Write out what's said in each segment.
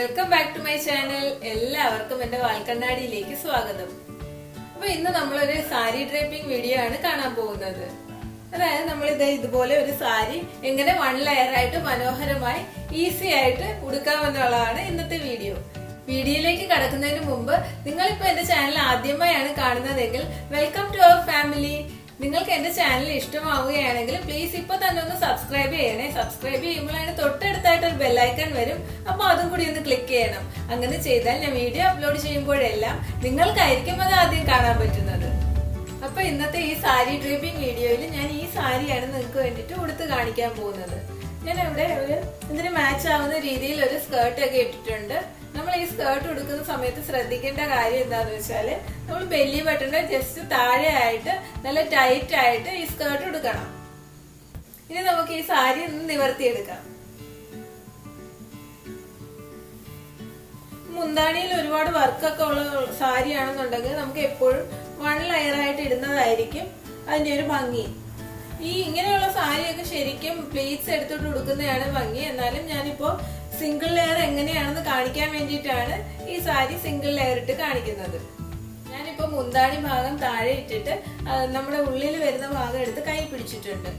Welcome back to my channel. എല്ലാവർക്കും എന്റെ വാൽക്കണ്ണാടിയിലേക്ക് സ്വാഗതം. അപ്പൊ ഇന്ന് നമ്മളൊരു സാരി ഡ്രേപ്പിംഗ് വീഡിയോ ആണ് കാണാൻ പോകുന്നത്. അതായത് നമ്മൾ ഇതുപോലെ ഒരു സാരി എങ്ങനെ വൺ ലെയർ ആയിട്ട് മനോഹരമായി ഈസി ആയിട്ട് ഉടുക്കാമെന്നുള്ളതാണ് ഇന്നത്തെ വീഡിയോ. വീഡിയോയിലേക്ക് കടക്കുന്നതിന് മുമ്പ് നിങ്ങളിപ്പോ എന്റെ ചാനൽ ആദ്യമായാണ് കാണുന്നതെങ്കിൽ വെൽക്കം ടു അവർ ഫാമിലി. നിങ്ങൾക്ക് എന്റെ ചാനൽ ഇഷ്ടമാവുകയാണെങ്കിൽ പ്ലീസ് ഇപ്പൊ തന്നെ ഒന്ന് സബ്സ്ക്രൈബ് ചെയ്യണേ. സബ്സ്ക്രൈബ് ചെയ്യുമ്പോഴാണ് തൊട്ടടുത്തായിട്ട് ഒരു ബെല്ലൈക്കൺ വരും, അപ്പൊ അതും കൂടി ഒന്ന് ക്ലിക്ക് ചെയ്യണം. അങ്ങനെ ചെയ്താൽ ഞാൻ വീഡിയോ അപ്ലോഡ് ചെയ്യുമ്പോഴെല്ലാം നിങ്ങൾക്കായിരിക്കും അത് ആദ്യം കാണാൻ പറ്റുന്നത്. അപ്പൊ ഇന്നത്തെ ഈ സാരി ഡ്രേപ്പിംഗ് വീഡിയോയിൽ ഞാൻ ഈ സാരിയാണ് നിങ്ങൾക്ക് വേണ്ടിട്ട് ഉടുത്ത് കാണിക്കാൻ പോകുന്നത്. ഞാൻ ഇവിടെ ഇതിന് മാച്ച് ആവുന്ന രീതിയിൽ ഒരു സ്കേർട്ട് ഒക്കെ ഇട്ടിട്ടുണ്ട്. നമ്മൾ ഈ സ്കേർട്ട് ഉടുക്കുന്ന സമയത്ത് ശ്രദ്ധിക്കേണ്ട കാര്യം എന്താന്ന് വെച്ചാല് നമ്മൾ ബെല്ലി ബട്ടന്റെ ജസ്റ്റ് താഴെ ആയിട്ട് നല്ല ടൈറ്റ് ആയിട്ട് ഈ സ്കേർട്ട് ഉടുക്കണം. ഇനി നമുക്ക് ഈ സാരി ഒന്ന് നിവർത്തിയെടുക്കാം. മുന്താണിയിൽ ഒരുപാട് വർക്കൊക്കെ ഉള്ള സാരിയാണെന്നുണ്ടെങ്കിൽ നമുക്ക് എപ്പോഴും വൺ ലെയർ ആയിട്ട് ഇടുന്നതായിരിക്കും അതിന്റെ ഒരു ഭംഗി. ഈ ഇങ്ങനെയുള്ള സാരിയൊക്കെ ശരിക്കും പ്ലീറ്റ്സ് എടുത്തിട്ട് ഉടുക്കുന്നതാണ് ഭംഗി. എന്നാലും ഞാനിപ്പോ സിംഗിൾ ലെയർ എങ്ങനെയാണെന്ന് കാണിക്കാൻ വേണ്ടിയിട്ടാണ് ഈ സാരി സിംഗിൾ ലെയർ ഇട്ട് കാണിക്കുന്നത്. ഞാനിപ്പോ മുന്താണി ഭാഗം താഴെ ഇട്ടിട്ട് നമ്മുടെ ഉള്ളിൽ വരുന്ന ഭാഗം എടുത്ത് കൈ പിടിച്ചിട്ടുണ്ട്.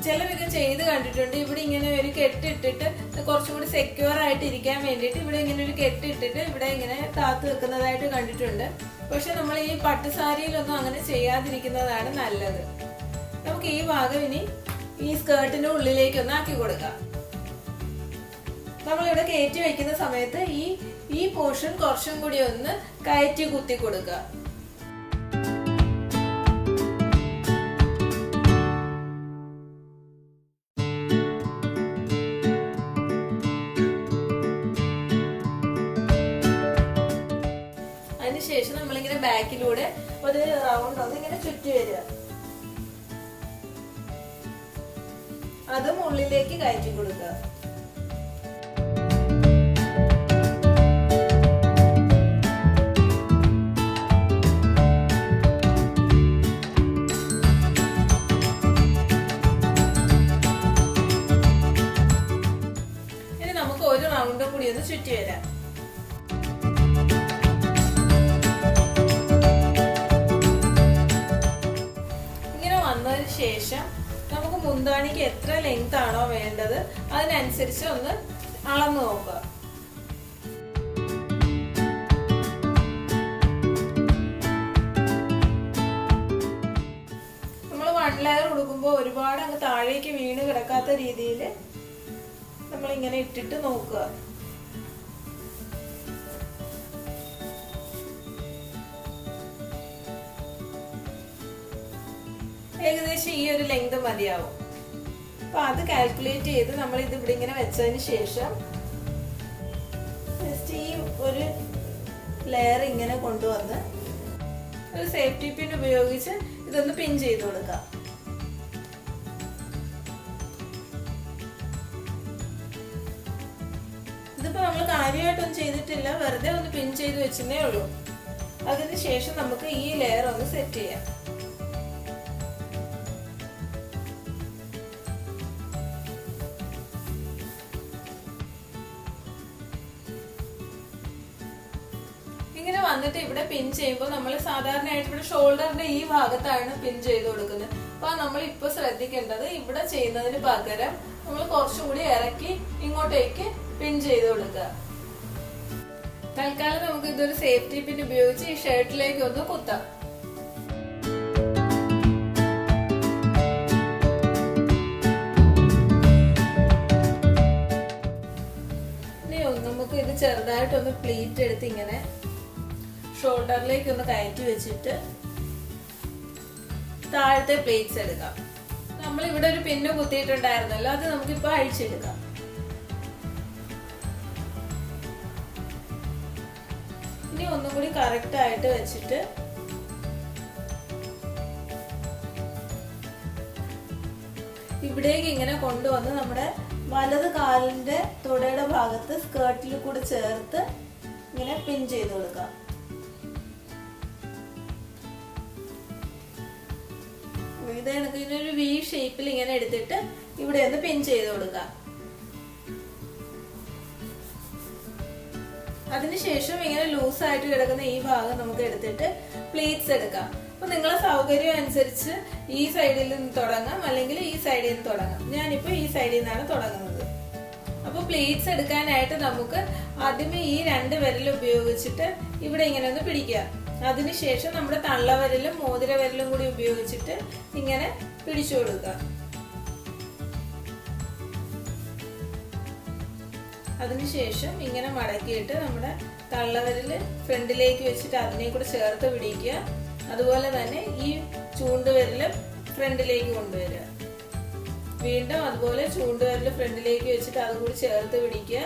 ചിലരൊക്കെ ചെയ്ത് കണ്ടിട്ടുണ്ട്. ഇവിടെ ഇങ്ങനെ ഒരു കെട്ടിട്ടിട്ട് കുറച്ചും കൂടി സെക്യൂർ ആയിട്ട് ഇരിക്കാൻ വേണ്ടിയിട്ട് ഇവിടെ ഇങ്ങനെ ഒരു കെട്ടിട്ടിട്ട് ഇവിടെ ഇങ്ങനെ താത്ത് വെക്കുന്നതായിട്ട് കണ്ടിട്ടുണ്ട്. പക്ഷെ നമ്മൾ ഈ പട്ടുസാരിയിലൊന്നും അങ്ങനെ ചെയ്യാതിരിക്കുന്നതാണ് നല്ലത്. നമുക്ക് ഈ ഭാഗം ഇനി ഈ സ്കേർട്ടിന്റെ ഉള്ളിലേക്ക് ഒന്ന് ആക്കി കൊടുക്കാം. നമ്മളിവിടെ കയറ്റി വെക്കുന്ന സമയത്ത് ഈ പോർഷൻ കുറച്ചും കൂടി ഒന്ന് കയറ്റി കുത്തി കൊടുക്കുക. അതിനുശേഷം നമ്മളിങ്ങനെ ബാക്കിലൂടെ ഒരു റൗണ്ട് ഒന്ന് ഇങ്ങനെ ചുറ്റി വരിക. അതും ഉള്ളിലേക്ക് കയറ്റി കൊടുക്കുക. ഇനി നമുക്ക് ഒരു റൗണ്ട് കൂടി ഒന്ന് ചുറ്റി വരാം. ഇങ്ങനെ വന്നതിന് ശേഷം നമുക്ക് മുന്താണിക്ക് എത്ര ലെങ്ത് ആണോ വേണ്ടത് അതിനനുസരിച്ച് ഒന്ന് അളന്ന് നോക്കുക. നമ്മൾ വൺ ലെയർ ഉടുക്കുമ്പോൾ ഒരുപാട് അങ്ങ് താഴേക്ക് വീണ് കിടക്കാത്ത രീതിയിൽ നമ്മൾ ഇങ്ങനെ ഇട്ടിട്ട് നോക്കുക. ഏകദേശം ഈ ഒരു ലെങ്ത് മതിയാവും. അപ്പൊ അത് കാൽക്കുലേറ്റ് ചെയ്ത് നമ്മൾ ഇത് ഇവിടെ ഇങ്ങനെ വെച്ചതിന് ശേഷം ജസ്റ്റ് ഈ ഒരു ലെയർ ഇങ്ങനെ കൊണ്ടുവന്ന് ഒരു സേഫ്റ്റി പിൻ ഉപയോഗിച്ച് ഇതൊന്ന് പിൻ ചെയ്ത് കൊടുക്കാം. ഇതിപ്പോ നമ്മൾ കാര്യമായിട്ടൊന്നും ചെയ്തിട്ടില്ല, വെറുതെ ഒന്ന് പിൻ ചെയ്ത് വെച്ചേ ഉള്ളൂ. അതിന് ശേഷം നമുക്ക് ഈ ലെയർ ഒന്ന് സെറ്റ് ചെയ്യാം. ഇങ്ങനെ വന്നിട്ട് ഇവിടെ പിൻ ചെയ്യുമ്പോൾ നമ്മൾ സാധാരണയായിട്ട് ഇവിടെ ഷോൾഡറിന്റെ ഈ ഭാഗത്താണ് പിൻ ചെയ്ത് കൊടുക്കുന്നത്. അപ്പൊ നമ്മൾ ഇപ്പൊ ശ്രദ്ധിക്കേണ്ടത് ഇവിടെ ചെയ്യുന്നതിന് പകരം നമ്മൾ കുറച്ചും കൂടി ഇറക്കി ഇങ്ങോട്ടേക്ക് പിൻ ചെയ്ത് കൊടുക്കുക. തൽക്കാലം നമുക്ക് ഇതൊരു സേഫ്റ്റി പിൻ ഉപയോഗിച്ച് ഈ ഷർട്ടിലേക്ക് ഒന്ന് കുത്താം. ഇനി നമുക്ക് ഇത് ചെറുതായിട്ടൊന്ന് പ്ലീറ്റ് എടുത്ത് ഇങ്ങനെ ഷോൾഡറിലേക്ക് ഒന്ന് കയറ്റി വെച്ചിട്ട് താഴത്തെ പ്ലേറ്റ്സ് എടുക്കാം. നമ്മൾ ഇവിടെ ഒരു പിന്ന് കുത്തിയിട്ടുണ്ടായിരുന്നല്ലോ, അത് നമുക്കിപ്പോ അഴിച്ചെടുക്കാം. ഇനി ഒന്നും കൂടി കറക്റ്റ് ആയിട്ട് വെച്ചിട്ട് ഇവിടേക്ക് ഇങ്ങനെ കൊണ്ടുവന്ന് നമ്മുടെ വലത് കാലിന്റെ തുടയുടെ ഭാഗത്ത് സ്കേർട്ടിൽ കൂടെ ചേർത്ത് ഇങ്ങനെ പിൻ ചെയ്ത് കൊടുക്കാം. ഇതിനൊരു വി ഷേപ്പിൽ ഇങ്ങനെ എടുത്തിട്ട് ഇവിടെ ഒന്ന് പിൻ ചെയ്ത് കൊടുക്കാം. അതിനുശേഷം ഇങ്ങനെ ലൂസായിട്ട് കിടക്കുന്ന ഈ ഭാഗം നമുക്ക് എടുത്തിട്ട് പ്ലീറ്റ്സ് എടുക്കാം. അപ്പൊ നിങ്ങളെ സൗകര്യം അനുസരിച്ച് ഈ സൈഡിൽ നിന്ന് തുടങ്ങാം, അല്ലെങ്കിൽ ഈ സൈഡിൽ നിന്ന് തുടങ്ങാം. ഞാനിപ്പോ ഈ സൈഡിൽ നിന്നാണ് തുടങ്ങുന്നത്. അപ്പൊ പ്ലീറ്റ്സ് എടുക്കാനായിട്ട് നമുക്ക് ആദ്യമേ ഈ 2 വിരൽ ഉപയോഗിച്ചിട്ട് ഇവിടെ ഇങ്ങനെ ഒന്ന് പിടിക്കുക. അതിനുശേഷം നമ്മുടെ തള്ളവിരലും മോതിരവിരലും കൂടി ഉപയോഗിച്ചിട്ട് ഇങ്ങനെ പിടിച്ചു കൊടുക്കുക. അതിനുശേഷം ഇങ്ങനെ മടക്കിയിട്ട് നമ്മുടെ തള്ളവിരല് ഫ്രണ്ടിലേക്ക് വെച്ചിട്ട് അതിനെ കൂടെ ചേർത്ത് പിടിക്കുക. അതുപോലെ തന്നെ ഈ ചൂണ്ടുവിരല് ഫ്രണ്ടിലേക്ക് കൊണ്ടുവരിക. വീണ്ടും അതുപോലെ ചൂണ്ടുവിരല് ഫ്രണ്ടിലേക്ക് വെച്ചിട്ട് അതുകൂടി ചേർത്ത് പിടിക്കുക.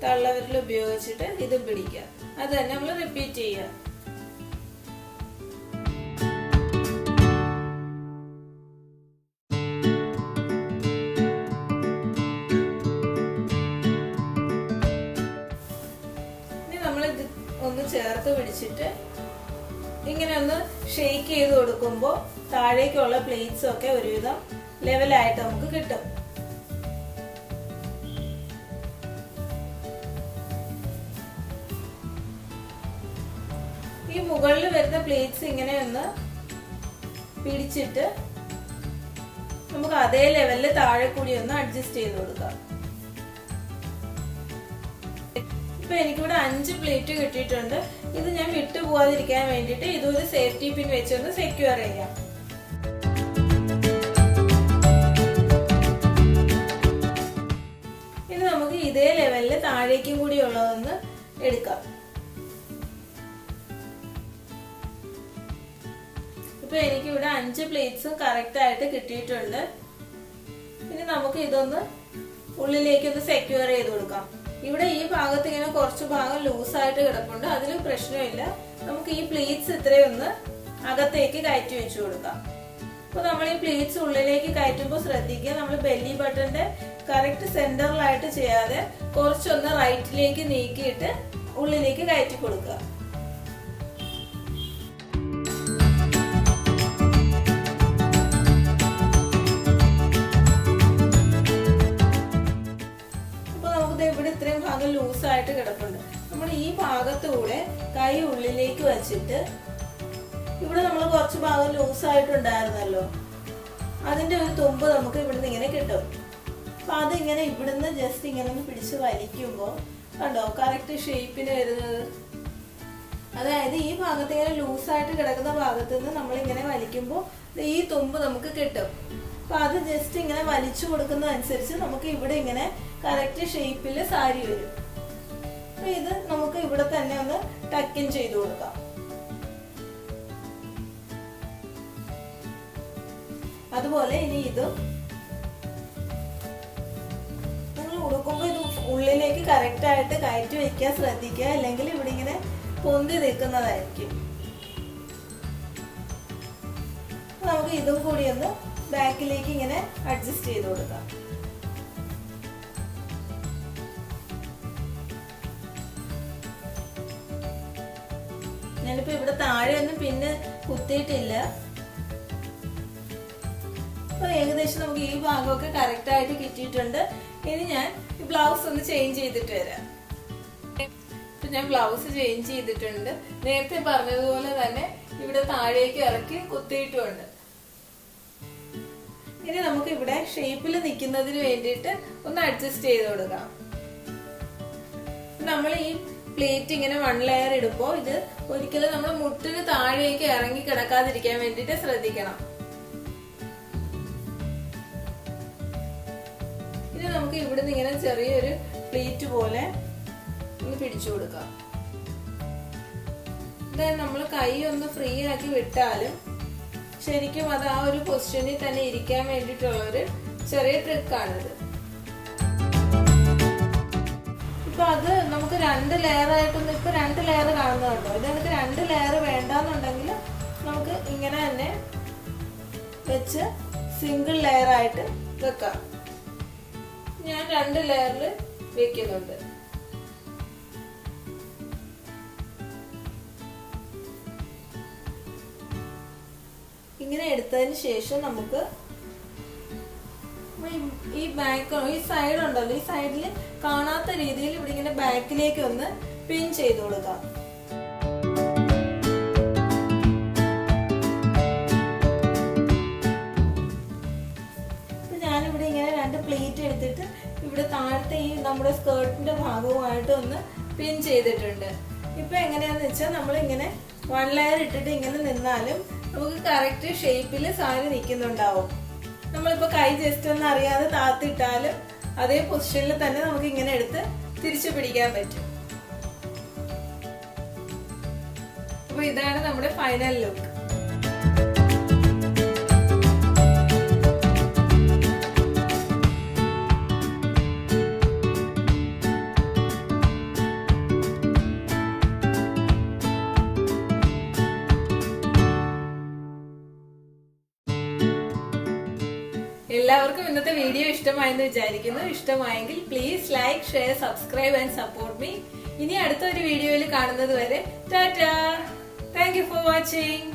തള്ളവിരൽ ഉപയോഗിച്ചിട്ട് ഇതും പിടിക്കുക. അത് തന്നെ നമ്മൾ റിപ്പീറ്റ് ചെയ്യുക. ഒന്ന് ചേർത്ത് പിടിച്ചിട്ട് ഇങ്ങനെ ഒന്ന് ഷെയ്ക്ക് ചെയ്ത് കൊടുക്കുമ്പോൾ താഴേക്കുള്ള പ്ലേറ്റ്സ് ഒക്കെ ഒരുവിധം ലെവലായിട്ട് നമുക്ക് കിട്ടും. ഈ മുകളിൽ വരുന്ന പ്ലേറ്റ്സ് ഇങ്ങനെ ഒന്ന് പിടിച്ചിട്ട് നമുക്ക് അതേ ലെവലിൽ താഴെ കൂടി ഒന്ന് അഡ്ജസ്റ്റ് ചെയ്ത് കൊടുക്കാം. ഇപ്പൊ എനിക്കിവിടെ 5 പ്ലേറ്റ് കിട്ടിയിട്ടുണ്ട്. ഇത് ഞാൻ വിട്ടുപോകാതിരിക്കാൻ വേണ്ടിയിട്ട് ഇതൊരു സേഫ്റ്റി പിൻ വെച്ചൊന്ന് സെക്യൂർ ചെയ്യാം. ഇനി നമുക്ക് ഇതേ ലെവലിൽ താഴേക്കും കൂടി ഉള്ളതൊന്ന് എടുക്കാം. ഇപ്പൊ എനിക്കിവിടെ 5 പ്ലേറ്റ്സും കറക്റ്റ് ആയിട്ട് കിട്ടിയിട്ടുണ്ട്. ഇനി നമുക്ക് ഇതൊന്ന് ഉള്ളിലേക്കൊന്ന് സെക്യൂർ ചെയ്ത് കൊടുക്കാം. ഇവിടെ ഈ ഭാഗത്ത് ഇങ്ങനെ കുറച്ച് ഭാഗം ലൂസായിട്ട് കിടപ്പുണ്ട്. അതിലും പ്രശ്നമില്ല. നമുക്ക് ഈ പ്ലേറ്റ്സ് ഇത്രയൊന്ന് അകത്തേക്ക് കയറ്റി വെച്ചു കൊടുക്കാം. അപ്പൊ നമ്മൾ ഈ പ്ലേറ്റ്സ് ഉള്ളിലേക്ക് കയറ്റുമ്പോൾ ശ്രദ്ധിക്കുക, നമ്മൾ ബെല്ലി ബട്ടന്റെ കറക്റ്റ് സെന്ററിലായിട്ട് ചെയ്യാതെ കുറച്ചൊന്ന് റൈറ്റിലേക്ക് നീക്കിയിട്ട് ഉള്ളിലേക്ക് കയറ്റി കൊടുക്കുക. ഇവിടെ ഇത്രയും ഭാഗം ലൂസായിട്ട് കിടപ്പുണ്ട്. നമ്മൾ ഈ ഭാഗത്തൂടെ കൈ ഉള്ളിലേക്ക് വെച്ചിട്ട് ഇവിടെ നമ്മൾ കുറച്ച് ഭാഗം ലൂസായിട്ടുണ്ടായിരുന്നല്ലോ, അതിന്റെ ഒരു തുമ്പ് നമുക്ക് ഇവിടുന്ന് ഇങ്ങനെ കിട്ടും. അപ്പൊ അതിങ്ങനെ ഇവിടുന്ന് ജസ്റ്റ് ഇങ്ങനെ ഒന്ന് പിടിച്ച് വലിക്കുമ്പോൾ കണ്ടോ കറക്റ്റ് ഷേപ്പിന് വരുന്നത്. അതായത് ഈ ഭാഗത്ത് ഇങ്ങനെ ലൂസായിട്ട് കിടക്കുന്ന ഭാഗത്ത് നിന്ന് നമ്മൾ ഇങ്ങനെ വലിക്കുമ്പോൾ ഈ തുമ്പ് നമുക്ക് കിട്ടും. അപ്പൊ അത് ജസ്റ്റ് ഇങ്ങനെ വലിച്ചു കൊടുക്കുന്നതനുസരിച്ച് നമുക്ക് ഇവിടെ ഇങ്ങനെ കറക്റ്റ് ഷേപ്പിൽ സാരി വരും. അപ്പൊ ഇത് നമുക്ക് ഇവിടെ തന്നെ ഒന്ന് ടക്കിൻ ചെയ്ത് കൊടുക്കാം. അതുപോലെ ഇനി ഇതും നിങ്ങൾ ഉടുക്കുമ്പോൾ ഇത് ഉള്ളിലേക്ക് കറക്റ്റ് ആയിട്ട് കയറ്റി വെക്കാൻ ശ്രദ്ധിക്കുക, അല്ലെങ്കിൽ ഇവിടെ ഇങ്ങനെ പൊന്തി നിൽക്കുന്നതായിരിക്കും. നമുക്ക് ഇതും കൂടി ഒന്ന് ബാക്കിലേക്ക് ഇങ്ങനെ അഡ്ജസ്റ്റ് ചെയ്ത് കൊടുക്കാം. ഞാനിപ്പോ ഇവിടെ താഴെ ഒന്നും പിന്നെ കുത്തിയിട്ടില്ല. അപ്പൊ ഏകദേശം നമുക്ക് ഈ ഭാഗമൊക്കെ കറക്റ്റ് ആയിട്ട് കിട്ടിയിട്ടുണ്ട്. ഇനി ഞാൻ ബ്ലൗസ് ഒന്ന് ചേഞ്ച് ചെയ്തിട്ട് വരാം. ഇപ്പൊ ഞാൻ ബ്ലൗസ് ചേഞ്ച് ചെയ്തിട്ടുണ്ട്. നേരത്തെ പറഞ്ഞതുപോലെ തന്നെ ഇവിടെ താഴേക്ക് ഇറക്കി കുത്തിയിട്ടുമുണ്ട്. ഇനി നമുക്ക് ഇവിടെ ഷേപ്പിൽ നിൽക്കുന്നതിന് വേണ്ടിയിട്ട് ഒന്ന് അഡ്ജസ്റ്റ് ചെയ്ത് കൊടുക്കാം. നമ്മൾ ഈ പ്ലേറ്റ് ഇങ്ങനെ 1 ലെയർ ഇടുമ്പോൾ ഇത് ഒരിക്കലും നമ്മൾ മുട്ടിന് താഴേക്ക് ഇറങ്ങി കിടക്കാതിരിക്കാൻ വേണ്ടിയിട്ട് ശ്രദ്ധിക്കണം. ഇനി നമുക്ക് ഇവിടുന്ന് ഇങ്ങനെ ചെറിയൊരു പ്ലേറ്റ് പോലെ ഒന്ന് പിടിച്ചു കൊടുക്കാം. അതായത് നമ്മൾ കൈ ഒന്ന് ഫ്രീ ആക്കി വിട്ടാലും ശരിക്കും അത് ആ ഒരു പൊസിഷനിൽ തന്നെ ഇരിക്കാൻ വേണ്ടിയിട്ടുള്ള ഒരു ചെറിയ ട്രിക്കാണിത്. ഇപ്പൊ അത് നമുക്ക് 2 ലെയർ ആയിട്ടൊന്നും ഇപ്പൊ 2 ലെയർ കാണുന്നുണ്ടോ? ഇത് നമുക്ക് 2 ലെയർ വേണ്ടാന്നുണ്ടെങ്കിൽ നമുക്ക് ഇങ്ങനെ തന്നെ വെച്ച് സിംഗിൾ ലെയർ ആയിട്ട് വെക്കാം. ഞാൻ 2 ലെയറിൽ വെക്കുന്നുണ്ട്. ഇങ്ങനെ എടുത്തതിന് ശേഷം നമുക്ക് ഈ ബാക്ക് ഈ സൈഡ് ഉണ്ടല്ലോ, ഈ സൈഡിൽ കാണാത്ത രീതിയിൽ ഇവിടെ ഇങ്ങനെ ബാക്കിലേക്ക് ഒന്ന് പിൻ ചെയ്ത് കൊടുക്കാം. ഞാനിവിടെ ഇങ്ങനെ 2 പ്ലേറ്റ് എടുത്തിട്ട് ഇവിടെ താഴത്തെ ഈ നമ്മുടെ സ്കേർട്ടിന്റെ ഭാഗവുമായിട്ട് ഒന്ന് പിൻ ചെയ്തിട്ടുണ്ട്. ഇപ്പൊ എങ്ങനെയാന്ന് വെച്ചാൽ നമ്മളിങ്ങനെ 1 ലെയർ ഇട്ടിട്ട് ഇങ്ങനെ നിന്നാലും നമുക്ക് കറക്റ്റ് ഷേപ്പിൽ സാരി നിൽക്കുന്നുണ്ടാവും. നമ്മളിപ്പോ കൈ ജസ്റ്റ് ഒന്ന് അറിയാതെ താത്തിട്ടാലും അതേ പൊസിഷനിൽ തന്നെ നമുക്ക് ഇങ്ങനെ എടുത്ത് തിരിച്ചു പിടിക്കാൻ പറ്റും. അപ്പൊ ഇതാണ് നമ്മുടെ ഫൈനൽ ലുക്ക്. എല്ലാവർക്കും ഇന്നത്തെ വീഡിയോ ഇഷ്ടമായെന്ന് വിചാരിക്കുന്നു. ഇഷ്ടമായെങ്കിൽ please like, share, subscribe and support me. ഇനി അടുത്തൊരു വീഡിയോയിൽ കാണുന്നത് വരെ Tata. Thank you for watching.